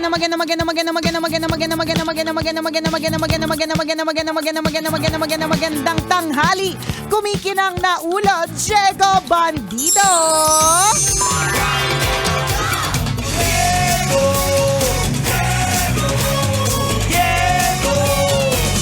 magandang tanghali. Kumikinang na ulo, Diego Bandido.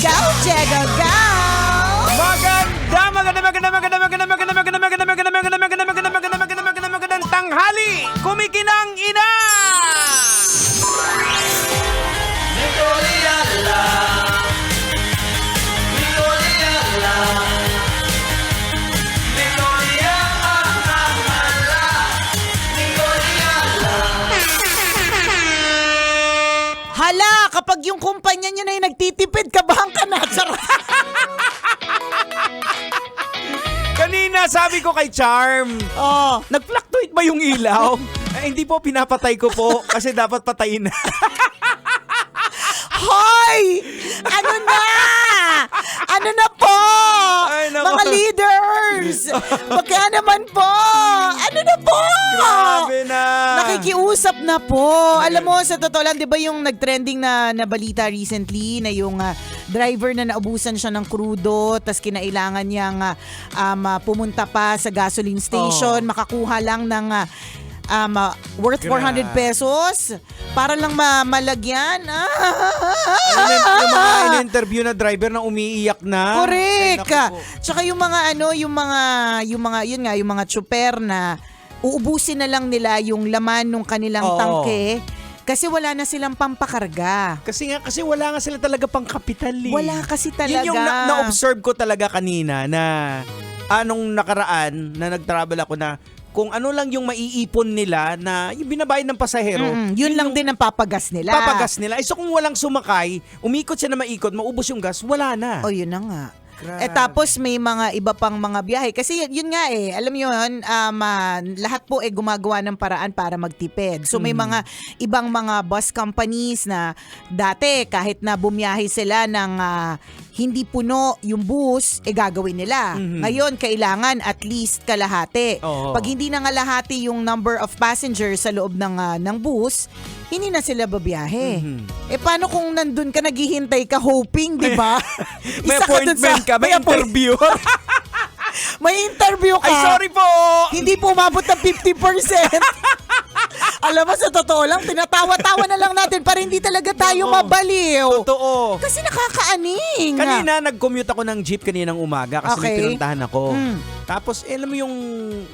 Go, Diego, go! Magandang tanghali! Kumikinang ina! Hala, kapag yung kumpanya niya na yung nagtitipid, kabahan ka na. Kanina sabi ko kay Charm, nag-fluctuate ba yung ilaw? Hindi po, pinapatay ko po kasi dapat patayin na. Hoy! Ano na? Ano na po? Ay, naku. Mga leaders! Kaya naman po! Ano na po? Grabe na! Nakikiusap na po. Alam mo, sa totoo lang, di ba yung nag-trending na balita recently na yung driver na naubusan siya ng krudo tas kinailangan niyang pumunta pa sa gasoline station, makakuha lang ng worth 400 pesos para lang malagyan. Yung mga in-interview na driver na umiiyak na. Correct. Tsaka yung mga yung mga tsuper na uubusin na lang nila yung laman ng kanilang tangke kasi wala na silang pampakarga. Kasi wala nga sila talaga pang kapital eh. Wala kasi talaga. Yun yung na-observe ko talaga kanina na anong nakaraan na nag-travel ako na kung ano lang yung maiipon nila na yung binabayad ng pasahero. Yun lang din ang papagas nila. Papagas nila. So kung walang sumakay, umikot siya na maikot, maubos yung gas, wala na. O yun na nga. Grabe. Tapos may mga iba pang mga biyahe. Kasi yun nga alam mo yun, lahat po gumagawa ng paraan para magtipid. So may mga ibang mga bus companies na dati kahit na bumiyahe sila ng hindi puno yung bus, gagawin nila. Ngayon, kailangan at least kalahati. Pag hindi na kalahati yung number of passengers sa loob ng bus, hindi na sila babiyahe. Paano kung nandun ka, naghihintay ka, hoping, di ba? May appointment ka, may interview. May interview ka. Ay, sorry po! Hindi po umabot ng 50%. Alam mo, sa totoo lang, tinatawa-tawa na lang natin para hindi talaga tayo mabaliw. Totoo. Kasi nakakaaning. Kanina, nag-commute ako ng jeep kaninang umaga kasi may pinuntahan ako. Tapos, alam mo yung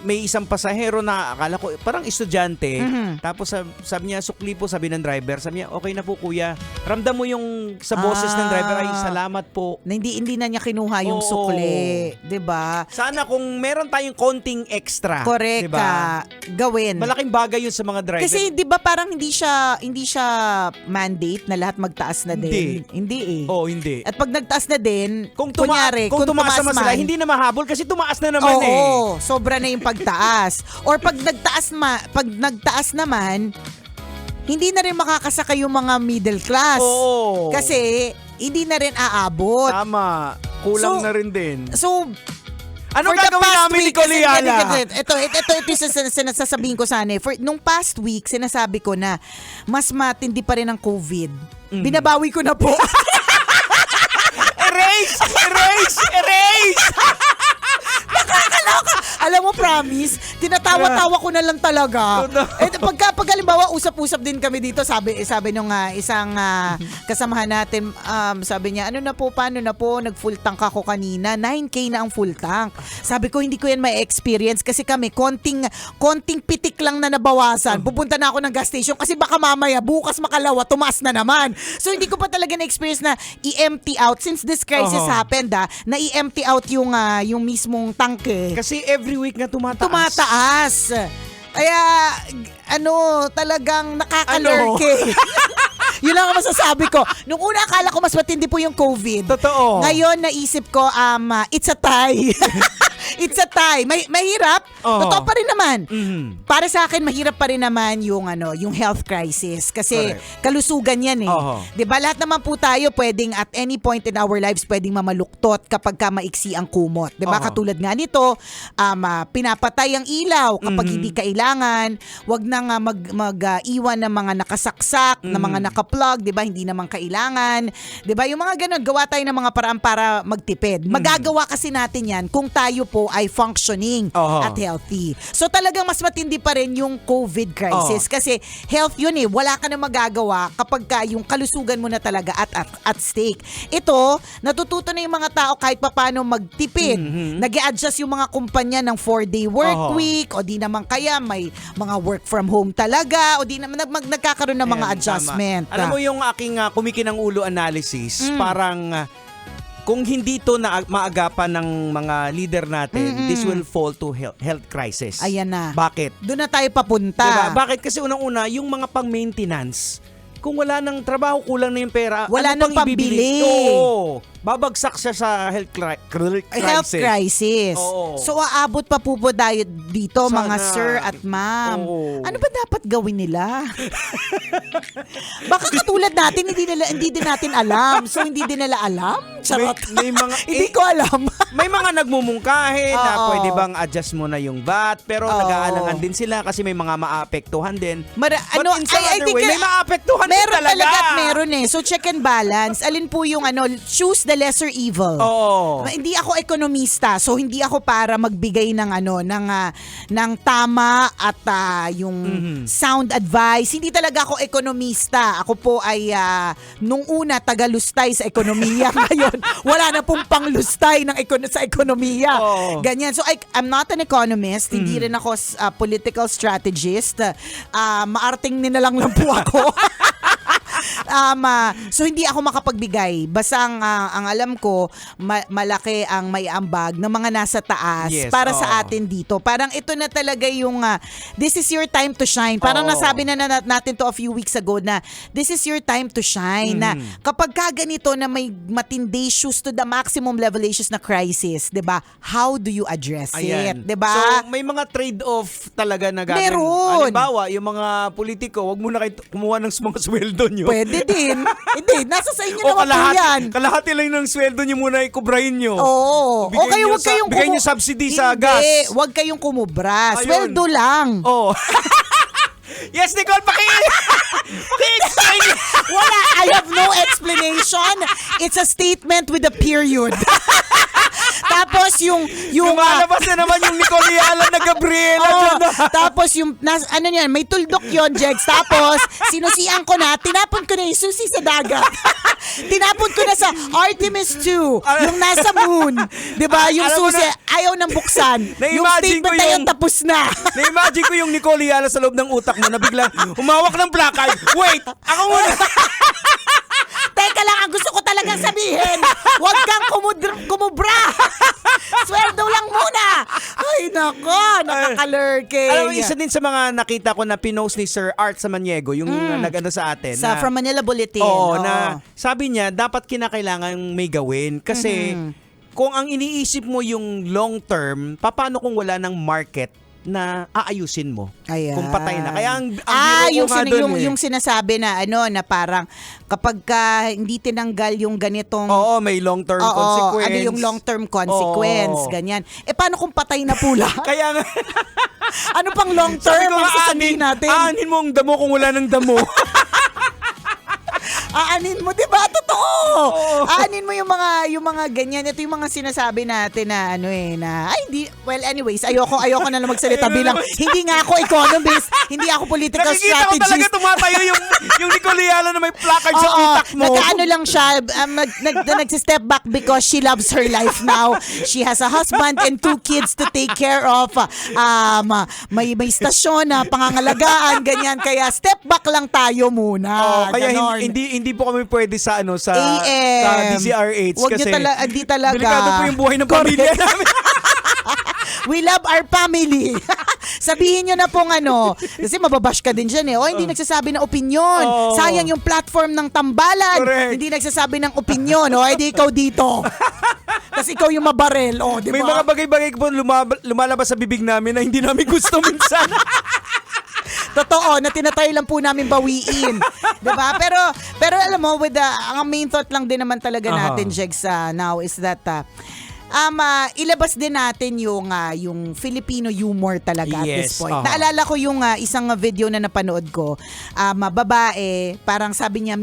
may isang pasahero na akala ko, parang estudyante. Tapos sabi niya, sukli po, sabi ng driver. Sabi niya, okay na po kuya. Ramdam mo yung sa boses ng driver, ay salamat po. Na hindi na niya kinuha yung sukli. Diba? Sana kung meron tayong konting extra. Correct. Diba? Gawin. Malaking bagay yun sa mga driver. Kasi 'di ba parang hindi siya mandate na lahat magtaas na din. Hindi eh. Hindi. At pag nagtaas na din, Kung kunyari, tumaas naman sila, hindi na mahabol kasi tumaas na naman eh. Oo, sobra na yung pagtaas. Or pag nagtaas naman, hindi na rin makakasakay yung mga middle class. Oo. Kasi hindi na rin aabot. Tama. Kulang na rin din. So, Anong gagawin namin ni Coliala? Ito yung sasabihin ko sana. Nung past week, sinasabi ko na mas matindi pa rin ang COVID. Binabawi ko na po. Erase! Nakakaloka. Alam mo, promise, tinatawa-tawa ko na lang talaga. Pag halimbawa, usap-usap din kami dito, sabi nung isang kasamahan natin, sabi niya, paano na po, nag-full tank ako kanina, 9K na ang full tank. Sabi ko, hindi ko yan may experience kasi kami, konting pitik lang na nabawasan. Pupunta na ako ng gas station kasi baka mamaya, bukas makalawa, tumaas na naman. So, hindi ko pa talaga na-experience na i-empty out. Since this crisis happened, na i-empty out yung mismong tanke. Kasi every week nga tumataas. Kaya, talagang nakakalurke. Yun lang ang masasabi ko. Nung una, akala ko mas matindi po yung COVID. Totoo. Ngayon, naisip ko, it's a tie. It's a tie. Mahirap. Oo. Totoo pa rin naman. Mhm. Para sa akin, mahirap pa rin naman yung health crisis. Kasi Correct. kalusugan yan eh. Oo. 'Di ba? Lahat naman po tayo pwedeng at any point in our lives pwedeng mamaluktot kapag ka maiksi ang kumot. 'Di ba? Oo. Katulad nga nito, pinapatay ang ilaw kapag hindi kailangan. Wag nang mag-iwan ng mga nakasaksak, ng mga nakaplug, 'di ba? Hindi naman kailangan. 'Di ba? Yung mga ganun, gawa tayo ng mga paraan para magtipid. Magagawa kasi natin 'yan kung tayo po ay functioning Oo. at healthy. So talagang mas matindi pa rin yung COVID crisis kasi health yun eh. Wala ka na magagawa kapag ka yung kalusugan mo na talaga at stake. Ito, natututo na yung mga tao kahit papaano magtipid. Nag-i-adjust yung mga kumpanya ng 4-day work Oo. week o di naman kaya may mga work from home talaga o di naman nagkakaroon ng mga Ayan, adjustment. tama. Alam mo yung aking kumikinang ulo analysis, parang kung hindi to na maagapan ng mga leader natin, this will fall to health crisis. Ayan na. Bakit? Doon na tayo papunta. Diba? Bakit? Kasi unang-una, yung mga pang-maintenance, kung wala ng trabaho, kulang na yung pera, Wala ano nang pang ibibili? pambili. Oo. Babagsak siya sa health crisis. Health crisis. Oo. So aabot pa po tayo dito Sana. mga sir at ma'am. Oo. Ano ba dapat gawin nila? Baka katulad natin hindi din natin alam. So hindi din nila alam. Charot. May mga Hindi ko alam. may mga nagmumungkahi na Oo. pwede bang adjust mo na yung VAT, pero Oo. nag-aalangan din sila kasi may mga maapektuhan din. But ano, in some I other think way, may maapektuhan din meron talaga. talaga at meron eh. So check and balance. Alin po yung choose the lesser evil. Oo. Hindi ako ekonomista, so hindi ako para magbigay ng ng tama at yung sound advice. Hindi talaga ako ekonomista. Ako po ay nung una tagalustay sa ekonomiya. Ngayon, wala na pong panglustay sa ekonomiya. Oo. Ganyan. So I'm not an economist. Hindi rin ako political strategist. Maarting nilalang lang po ako. So hindi ako makapagbigay. Basta ang alam ko, malaki ang may ambag ng mga nasa taas Yes, para oo. sa atin dito. Parang ito na talaga yung this is your time to shine. Parang Oo. nasabi na natin to a few weeks ago na this is your time to shine. Na kapag ganito na may matindi issues to the maximum levelations na crisis, 'di ba? How do you address it? 'Di ba? So, may mga trade-off talaga na gagawin. Meron. Halimbawa, yung mga politiko, wag muna kayo kumuha ng mga sweldo nyo. Pwede din. Hindi, nasa sa inyo naman po yan. kalahati lang ng sweldo nyo muna ikubrahin nyo. Oo. Bigay O kayo, nyo wag kayong bigay nyo subsidy sa gas. Hindi, wag kayong kumubra. Ayun. Sweldo lang. Oh. Yes, Nicole, paki-explain. Wala, I have no explanation. It's a statement with a period. Tapos yung Lumalabas na naman yung Nicole Yala na Gabriela. dyan na. tapos ano yan, may tuldok yon, Jegs. Tapos, sinusian ko na, tinapon ko na yung susi sa dagat. Tinapon ko na sa Artemis 2, yung nasa moon. Diba? Yung Alam mo susi, ayaw nang buksan. Yung Na-imagine ko statement na yan, yung- tapos na. Na-imagine ko yung Nicole Yala sa loob ng utak mo na biglang humawak ng placard. Wait, ako muna. Teka lang, ang gusto ko talagang sabihin, huwag kang kumubra. Sweldo lang muna. Ay, nako, nakakalurke. Alam mo, isa din sa mga nakita ko na pinost ni Sir Art Samaniego, yung nag-ano sa atin. Sa From Manila Bulletin. Oo, na sabi niya, dapat kinakailangan may gawin. Kasi kung ang iniisip mo yung long term, paano kung wala ng market na aayusin mo? Ayan. Kung patay na. Kaya ang biro ko nga dun yung sinasabi na na parang kapag hindi tinanggal yung ganitong Oo, may long-term Oo, consequence. ano yung long-term consequence, Oo. ganyan. Paano kung patay na pula? Kaya nga, Ano pang sabi long-term ko ang nga, sasabihin natin? aanin mo ang damo kung wala ng damo. Aanin mo, 'di ba? Totoo. Aanin mo yung mga ganyan. Ito yung mga sinasabi natin na hindi, well anyways, ayoko na lang magsalita bilang hindi nga ako economist, hindi ako political Nakikita ko talaga strategist. tumatayo yung Nicole Yala na may placard sa utak mo. Nagkaano lang siya, nag-step back because she loves her life now. She has a husband and 2 kids to take care of. May istasyon na pangangalagaan, ganyan. Kaya step back lang tayo muna. Kaya Ganon. hindi po kami pwede sa sa AM. DCRH Wag kasi nyo hindi talaga. delikado po yung buhay ng Correct. pamilya namin. We love our family. Sabihin nyo na pong kasi mababash ka din dyan hindi nagsasabi ng opinion. Oh. Sayang yung platform ng tambalan. Correct. Hindi nagsasabi ng opinion. Edi ikaw dito. Tapos ikaw yung mabarel. Oh, di ba? May mga bagay-bagay po lumalabas sa bibig namin na hindi namin gusto minsan. Totoo, na tinatry lang po namin bawiin. 'Di ba? Pero alam mo, with ang main thought lang din naman talaga natin, Jegs, now is that ilabas din natin yung Filipino humor talaga at this point. Naalala ko yung isang video na napanood ko, babae, parang sabi niya,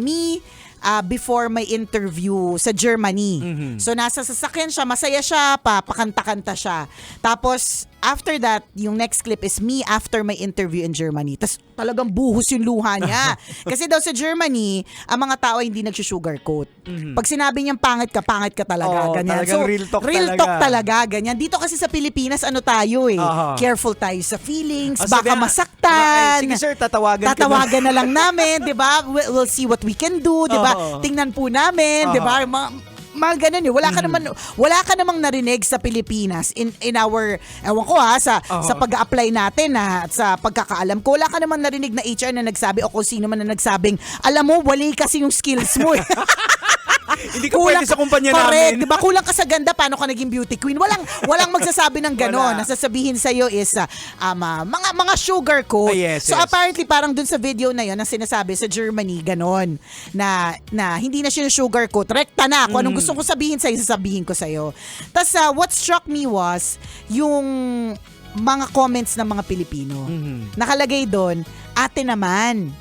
before my interview sa Germany. So nasa sasakyan siya, masaya siya, pakanta-kanta siya. Tapos after that, yung next clip is me after my interview in Germany. Tapos talagang buhos yung luha niya. Kasi daw sa Germany, ang mga tao hindi nagsusugarcoat. Pag sinabi niyang pangit ka talaga. Ganyan. Talagang real talk talaga. Ganyan. Dito kasi sa Pilipinas, ano tayo careful tayo sa feelings, baka sabi, masaktan. sige sir, tatawagan na lang namin, 'di ba? We'll see what we can do, 'di ba? Tingnan po namin, 'di ba? Mga ganun wala ka namang narinig sa Pilipinas in our, ewan ko sa pag-a-apply natin sa pagkakaalam ko, wala ka namang narinig na HR na nagsabi o kung sino man na nagsabing, alam mo, wali kasi yung skills mo. Hindi ka pwede sa kumpanya namin. Diba? Kulang ka sa ganda, paano ka naging beauty queen? Walang magsasabi ng gano'n. Nasasabihin sa'yo is mga sugar coat. So apparently parang dun sa video na yon ang sinasabi sa Germany, gano'n. Na hindi na siya sugar coat. Rekta na. Kung anong gusto ko sabihin sa'yo, sasabihin ko sa'yo. Tapos what struck me was yung mga comments ng mga Pilipino. Nakalagay doon, ate naman,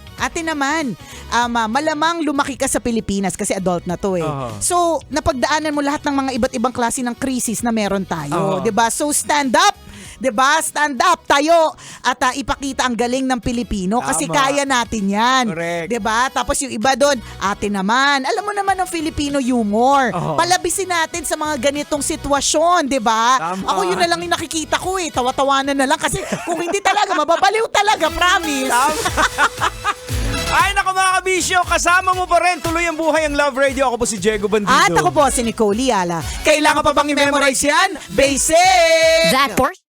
malamang lumaki ka sa Pilipinas kasi adult na to . So, napagdaanan mo lahat ng mga iba't ibang klase ng krisis na meron tayo. 'Di ba? So, stand up! 'Di ba? Stand up tayo at ipakita ang galing ng Pilipino kasi kaya natin 'yan. 'Di ba? Tapos yung iba doon, ate naman. Alam mo naman ng Filipino humor. Palabisin natin sa mga ganitong sitwasyon, 'di ba? Ako yun na lang yung nakikita ko tawa-tawanan na lang kasi kung hindi talaga mababaliw talaga, promise. Ay, naku mga kabisyo, kasama mo pa rin. Tuloy ang buhay ang Love Radio. Ako po si Diego Bandido. At ako po si Nicole Liala. Kailangan pa bang i-memorize yan? Basic! That portion.